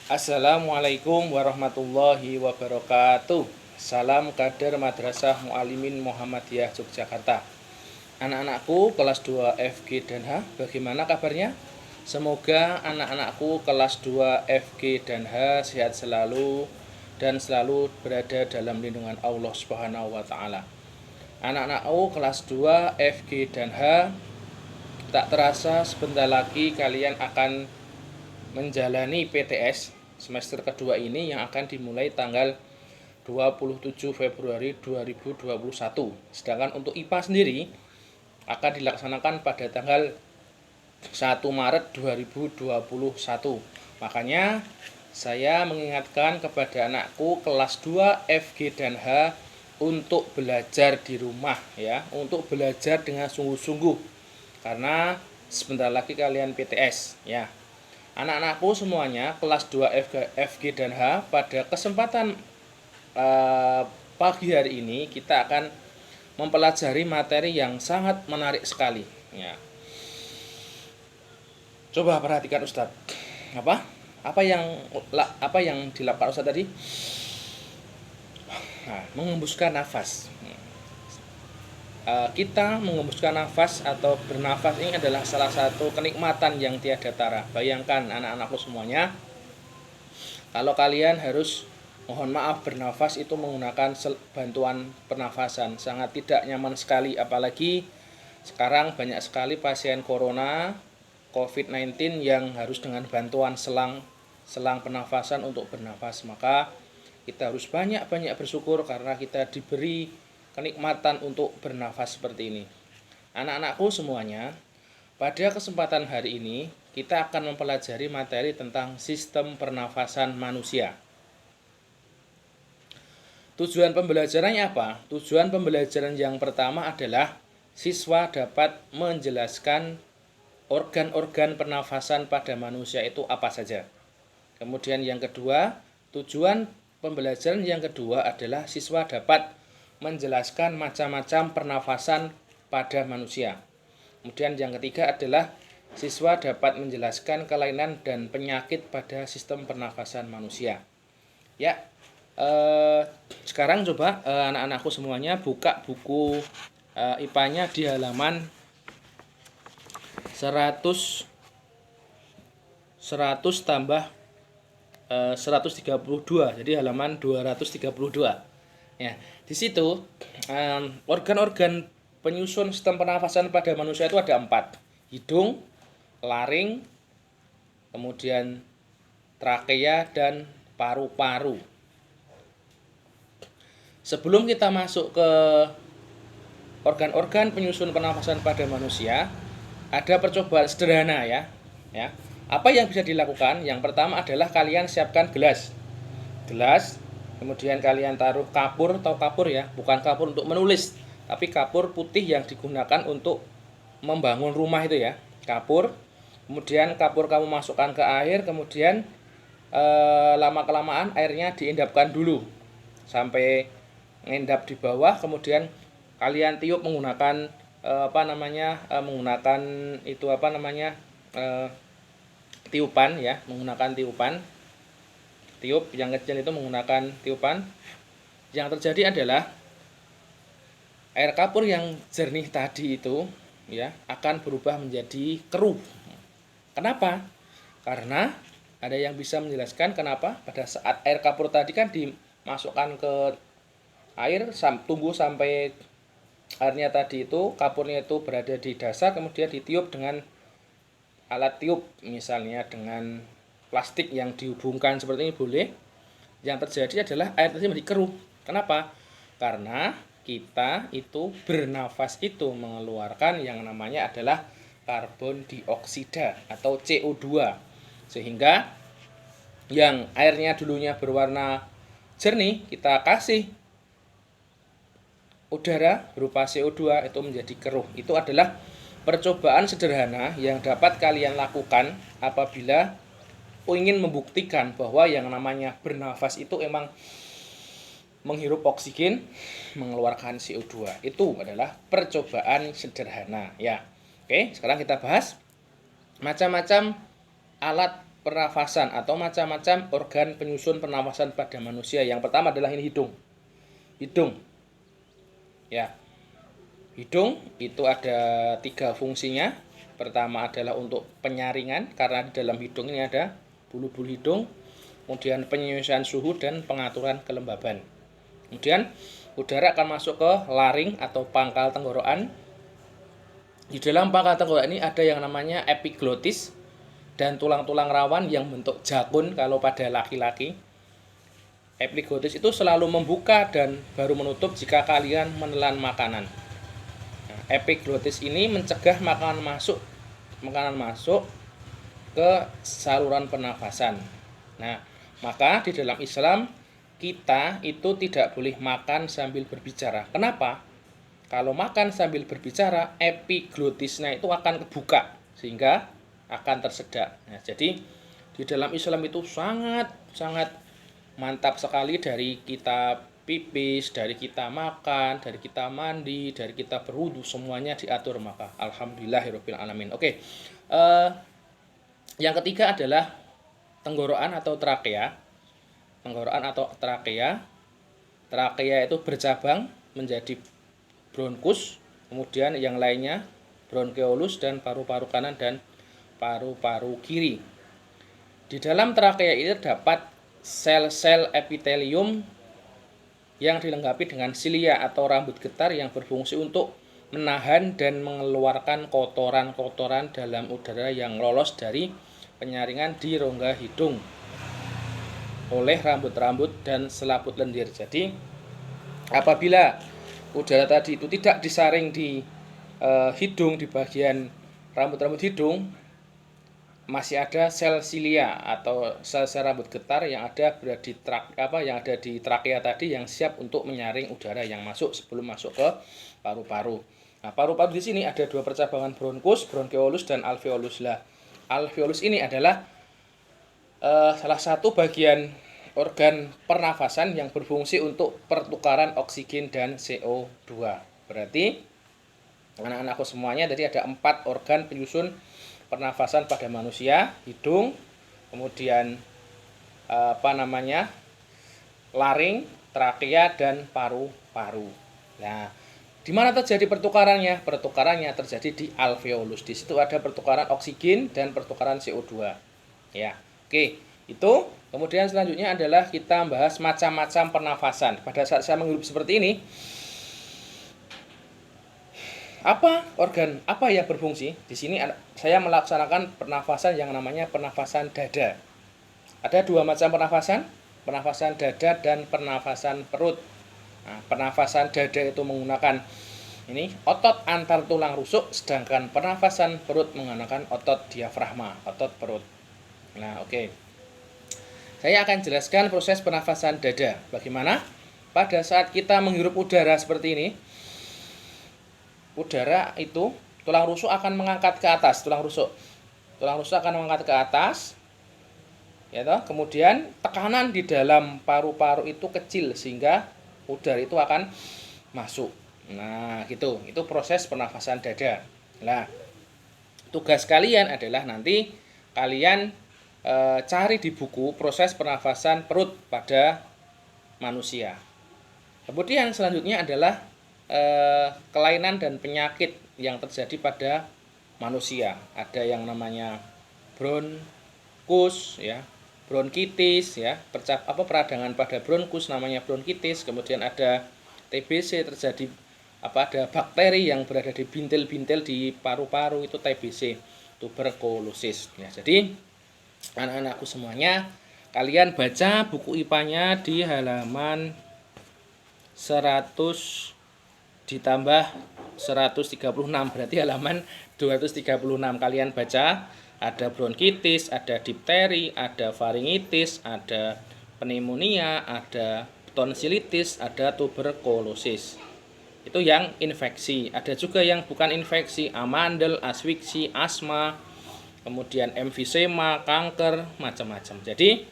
Assalamualaikum warahmatullahi wabarakatuh. Salam kader Madrasah Mu'alimin Muhammadiyah Yogyakarta. Anak-anakku kelas 2 FG dan H, bagaimana kabarnya? Semoga anak-anakku kelas 2 FG dan H sehat selalu dan selalu berada dalam lindungan Allah Subhanahu wa taala. Anak-anakku kelas 2 FG dan H, tak terasa sebentar lagi kalian akan menjalani PTS semester kedua ini yang akan dimulai tanggal 27 Februari 2021. Sedangkan untuk IPA sendiri akan dilaksanakan pada tanggal 1 Maret 2021. Makanya saya mengingatkan kepada anakku kelas 2 FG dan H untuk belajar di rumah ya, untuk belajar dengan sungguh-sungguh karena sebentar lagi kalian PTS ya. Anak-anakku semuanya kelas 2 FG dan H, pada kesempatan pagi hari ini kita akan mempelajari materi yang sangat menarik sekali ya. Coba perhatikan Ustadz. Apa yang dilakukan Ustadz tadi? Nah, mengembuskan nafas. Kita mengembuskan nafas atau bernafas ini adalah salah satu kenikmatan yang tiada tara. Bayangkan anak-anakku semuanya, kalau kalian harus, mohon maaf, bernafas itu menggunakan bantuan pernafasan, sangat tidak nyaman sekali. Apalagi sekarang banyak sekali pasien corona COVID-19 yang harus dengan bantuan selang pernafasan untuk bernafas. Maka kita harus banyak-banyak bersyukur karena kita diberi kenikmatan untuk bernafas seperti ini. Anak-anakku semuanya, pada kesempatan hari ini kita akan mempelajari materi tentang sistem pernafasan manusia. Tujuan pembelajarannya apa? Tujuan pembelajaran yang pertama adalah siswa dapat menjelaskan organ-organ pernafasan pada manusia itu apa saja. Kemudian yang kedua, tujuan pembelajaran yang kedua adalah siswa dapat menjelaskan macam-macam pernafasan pada manusia. Kemudian yang ketiga adalah siswa dapat menjelaskan kelainan dan penyakit pada sistem pernafasan manusia. Ya, sekarang coba anak-anakku semuanya buka buku IPA-nya di halaman 100 tambah 132, jadi halaman 232. Ya, di situ organ-organ penyusun sistem pernafasan pada manusia itu ada 4. Hidung, laring, kemudian trakea dan paru-paru. Sebelum kita masuk ke organ-organ penyusun pernafasan pada manusia, ada percobaan sederhana ya. Apa yang bisa dilakukan? Yang pertama adalah kalian siapkan gelas, kemudian kalian taruh kapur ya, bukan kapur untuk menulis, tapi kapur putih yang digunakan untuk membangun rumah itu ya, kapur. Kemudian kapur kamu masukkan ke air, kemudian lama-kelamaan airnya diendapkan dulu sampai mengendap di bawah, kemudian kalian tiup menggunakan tiupan ya, menggunakan tiup yang kecil itu menggunakan tiupan. Yang terjadi adalah air kapur yang jernih tadi itu ya akan berubah menjadi keruh. Kenapa? Karena ada yang bisa menjelaskan kenapa pada saat air kapur tadi kan dimasukkan ke air, tunggu sampai airnya tadi itu, kapurnya itu berada di dasar, kemudian ditiup dengan alat tiup, misalnya dengan plastik yang dihubungkan seperti ini boleh. Yang terjadi adalah air tadi menjadi keruh. Kenapa? Karena kita itu bernafas itu mengeluarkan yang namanya adalah karbon dioksida atau CO2. Sehingga yang airnya dulunya berwarna jernih, kita kasih udara berupa CO2 itu menjadi keruh. Itu adalah percobaan sederhana yang dapat kalian lakukan apabila ingin membuktikan bahwa yang namanya bernafas itu emang menghirup oksigen, mengeluarkan CO2. Itu adalah percobaan sederhana ya. Oke, sekarang kita bahas macam-macam alat pernafasan atau macam-macam organ penyusun pernafasan pada manusia. Yang pertama adalah ini hidung. Hidung. Ya. Hidung itu ada 3 fungsinya. Pertama adalah untuk penyaringan, karena di dalam hidung ini ada bulu-bulu hidung. Kemudian penyelesaian suhu dan pengaturan kelembaban. Kemudian udara akan masuk ke laring atau pangkal tenggorokan. Di dalam pangkal tenggorokan ini ada yang namanya epiglotis dan tulang-tulang rawan yang bentuk jakun kalau pada laki-laki. Epiglotis itu selalu membuka dan baru menutup jika kalian menelan makanan. Nah, epiglotis ini mencegah makanan masuk ke saluran pernafasan. Nah, maka di dalam Islam kita itu tidak boleh makan sambil berbicara. Kenapa? Kalau makan sambil berbicara, epiglotisnya itu akan kebuka sehingga akan tersedak. Nah, jadi di dalam Islam itu sangat mantap sekali, dari kita pipis, dari kita makan, dari kita mandi, dari kita berwudu, semuanya diatur. Maka alhamdulillahirabbil alamin. Oke. Yang ketiga adalah tenggorokan atau trakea. Tenggorokan atau trakea. Trakea itu bercabang menjadi bronkus, kemudian yang lainnya bronkeolus dan paru-paru kanan dan paru-paru kiri. Di dalam trakea ini terdapat sel-sel epitelium yang dilengkapi dengan silia atau rambut getar yang berfungsi untuk menahan dan mengeluarkan kotoran-kotoran dalam udara yang lolos dari penyaringan di rongga hidung oleh rambut-rambut dan selaput lendir. Jadi apabila udara tadi itu tidak disaring di hidung, di bagian rambut-rambut hidung, masih ada sel silia atau sel-sel rambut getar yang ada di trakea tadi, yang siap untuk menyaring udara yang masuk sebelum masuk ke paru-paru. Nah, paru-paru di sini ada 2 percabangan, bronkus, bronkeolus dan alveolus. Lah, alveolus ini adalah salah satu bagian organ pernafasan yang berfungsi untuk pertukaran oksigen dan CO2. Berarti anak-anakku semuanya tadi ada 4 organ penyusun pernafasan pada manusia: hidung, kemudian laring, trakea dan paru-paru. Nah, di mana terjadi pertukarannya? Pertukarannya terjadi di alveolus. Di situ ada pertukaran oksigen dan pertukaran CO2. Ya. Oke, itu. Kemudian selanjutnya adalah kita bahas macam-macam pernafasan. Pada saat saya menghirup seperti ini, organ apa yang berfungsi? Di sini saya melaksanakan pernafasan yang namanya pernafasan dada. Ada 2 macam pernafasan, pernafasan dada dan pernafasan perut. Nah, pernafasan dada itu menggunakan otot antar tulang rusuk, sedangkan pernafasan perut menggunakan otot diafragma, otot perut. Nah, oke. Saya akan jelaskan proses pernafasan dada. Bagaimana? Pada saat kita menghirup udara seperti ini, udara itu tulang rusuk akan mengangkat ke atas, tulang rusuk akan mengangkat ke atas, ya toh. Kemudian tekanan di dalam paru-paru itu kecil sehingga udara itu akan masuk. Nah, gitu. Itu proses pernafasan dada. Nah, tugas kalian adalah nanti kalian cari di buku proses pernafasan perut pada manusia. Kemudian selanjutnya adalah kelainan dan penyakit yang terjadi pada manusia. Ada yang namanya bronkus, ya, bronkitis, ya, peradangan pada bronkus namanya bronkitis. Kemudian ada TBC, terjadi ada bakteri yang berada di bintil-bintil di paru-paru, itu TBC, tuberkulosis. Ya, jadi anak-anakku semuanya, kalian baca buku IPA-nya di halaman 100 ditambah 136, berarti halaman 236. Kalian baca, ada bronkitis, ada difteri, ada faringitis, ada pneumonia, ada tonsilitis, ada tuberkulosis. Itu yang infeksi. Ada juga yang bukan infeksi, amandel, asfiksi, asma, kemudian emfisema, kanker, macam-macam. Jadi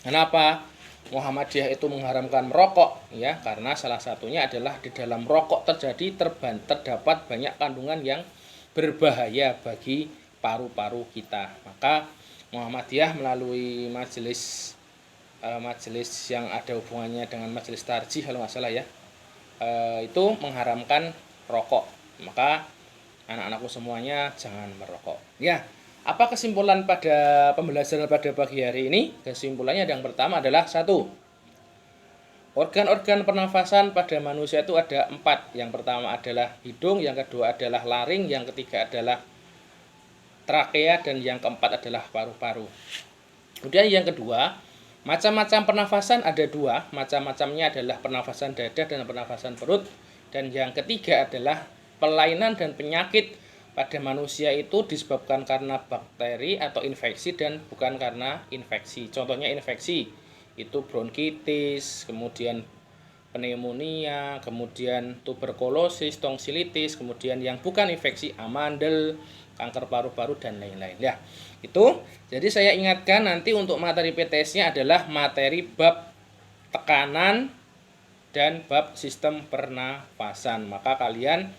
kenapa Muhammadiyah itu mengharamkan merokok? Ya, karena salah satunya adalah di dalam rokok terdapat banyak kandungan yang berbahaya bagi paru-paru kita. Maka Muhammadiyah melalui majelis yang ada hubungannya dengan majelis tarjih kalau nggak salah ya, itu mengharamkan rokok. Maka anak-anakku semuanya jangan merokok. Ya, apa kesimpulan pada pembelajaran pada pagi hari ini? Kesimpulannya yang pertama adalah 1. Organ-organ pernafasan pada manusia itu ada 4. Yang pertama adalah hidung, yang kedua adalah laring, yang ketiga adalah trakea, dan yang keempat adalah paru-paru. Kemudian yang kedua, macam-macam pernafasan ada 2. Macam-macamnya adalah pernafasan dada dan pernafasan perut. Dan yang ketiga adalah kelainan dan penyakit pada manusia itu disebabkan karena bakteri atau infeksi dan bukan karena infeksi. Contohnya infeksi itu bronkitis, kemudian pneumonia, kemudian tuberkulosis, tonsilitis, kemudian yang bukan infeksi amandel, kanker paru-paru, dan lain-lain. Ya, itu. Jadi saya ingatkan nanti untuk materi PTS-nya adalah materi bab tekanan dan bab sistem pernafasan. Maka kalian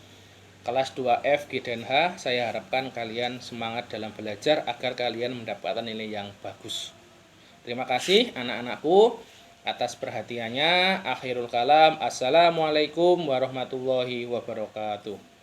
kelas 2F, G, dan H, saya harapkan kalian semangat dalam belajar agar kalian mendapatkan nilai yang bagus. Terima kasih anak-anakku atas perhatiannya. Akhirul kalam. Assalamualaikum warahmatullahi wabarakatuh.